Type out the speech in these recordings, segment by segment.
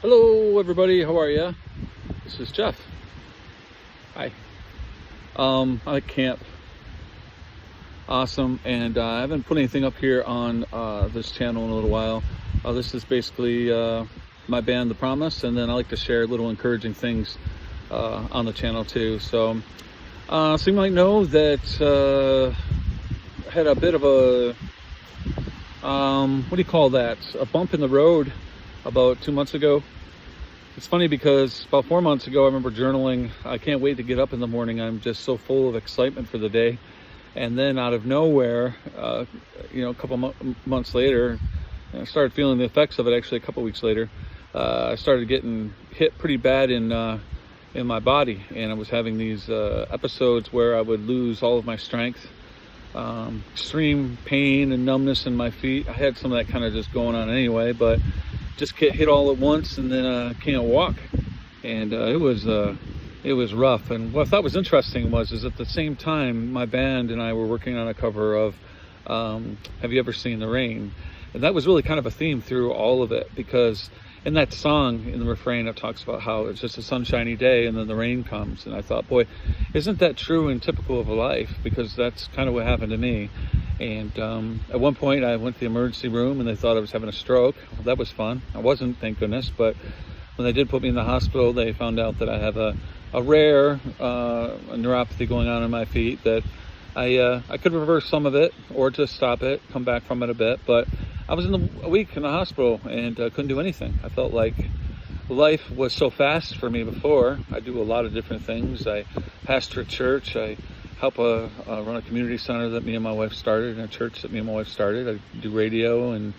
Hello, everybody. How are you? This is Jeff. Hi. I'm at camp. Awesome. And I haven't put anything up here on this channel in a little while. This is basically my band, The Promise, and then I like to share little encouraging things on the channel too. So you might know that I had a bit of a what do you call that? A bump in the road about 2 months ago. It's funny because about 4 months ago, I remember journaling, I can't wait to get up in the morning. I'm just so full of excitement for the day. And then out of nowhere, a couple months later, I started feeling the effects of it. Actually, a couple weeks later, I started getting hit pretty bad in my body. And I was having these episodes where I would lose all of my strength, extreme pain and numbness in my feet. I had some of that kind of just going on anyway, but just get hit all at once and then can't walk. And it was rough. And what I thought was interesting is at the same time, my band and I were working on a cover of Have You Ever Seen the Rain? And that was really kind of a theme through all of it, because in that song, in the refrain, it talks about how it's just a sunshiny day and then the rain comes. And I thought, boy, isn't that true and typical of a life? Because that's kind of what happened to me. And at one point I went to the emergency room and they thought I was having a stroke. Well, that was fun. I wasn't, thank goodness. But when they did put me in the hospital, they found out that I have a rare neuropathy going on in my feet, that I could reverse some of it or just stop it, come back from it a bit. But I was a week in the hospital and couldn't do anything. I felt like life was so fast for me before. I do a lot of different things. I pastor a church. I help run a community center that me and my wife started, and a church that me and my wife started. I do radio and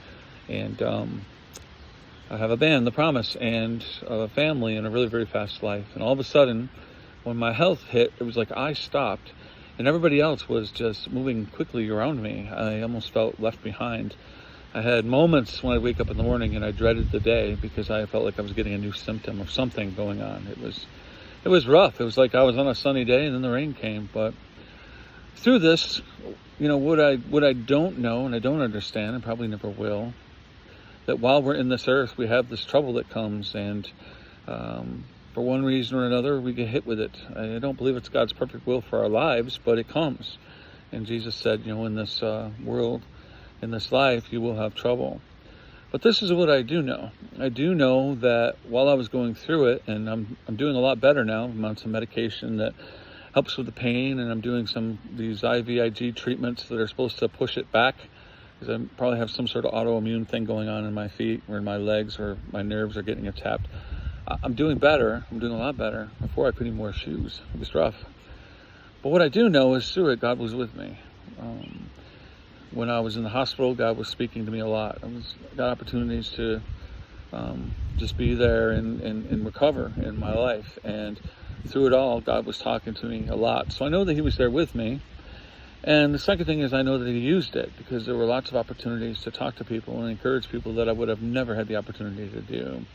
I have a band, The Promise, and a family, and a really, very fast life. And all of a sudden, when my health hit, it was like I stopped and everybody else was just moving quickly around me. I almost felt left behind. I had moments when I'd wake up in the morning and I dreaded the day because I felt like I was getting a new symptom of something going on. It was rough. It was like I was on a sunny day and then the rain came. But through this, what I don't know and I don't understand and probably never will, that while we're in this earth, we have this trouble that comes, and for one reason or another, we get hit with it. I don't believe it's God's perfect will for our lives, but it comes. And Jesus said, in this world, in this life, you will have trouble. But this is what I do know. I do know that while I was going through it, and I'm doing a lot better now. I'm on some medication that helps with the pain, and I'm doing these IVIG treatments that are supposed to push it back, because I probably have some sort of autoimmune thing going on in my feet or in my legs, or my nerves are getting tapped. I'm doing better. I'm doing a lot better. Before I couldn't even wear shoes. It was rough. But what I do know is through it, God was with me. When I was in the hospital, God was speaking to me a lot. I got opportunities to just be there and recover in my life. And through it all, God was talking to me a lot. So I know that He was there with me. And the second thing is I know that He used it, because there were lots of opportunities to talk to people and encourage people that I would have never had the opportunity to do.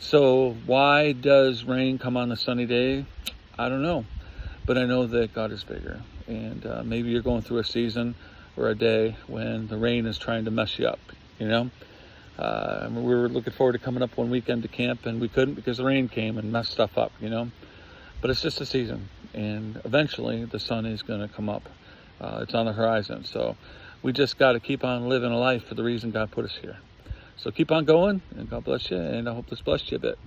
So why does rain come on a sunny day? I don't know. But I know that God is bigger. And maybe you're going through a season or a day when the rain is trying to mess you up, we were looking forward to coming up one weekend to camp, and we couldn't because the rain came and messed stuff up, But it's just a season, and eventually the sun is going to come up. It's on the horizon. So we just got to keep on living a life for the reason God put us here. So keep on going, and God bless you, and I hope this blessed you a bit.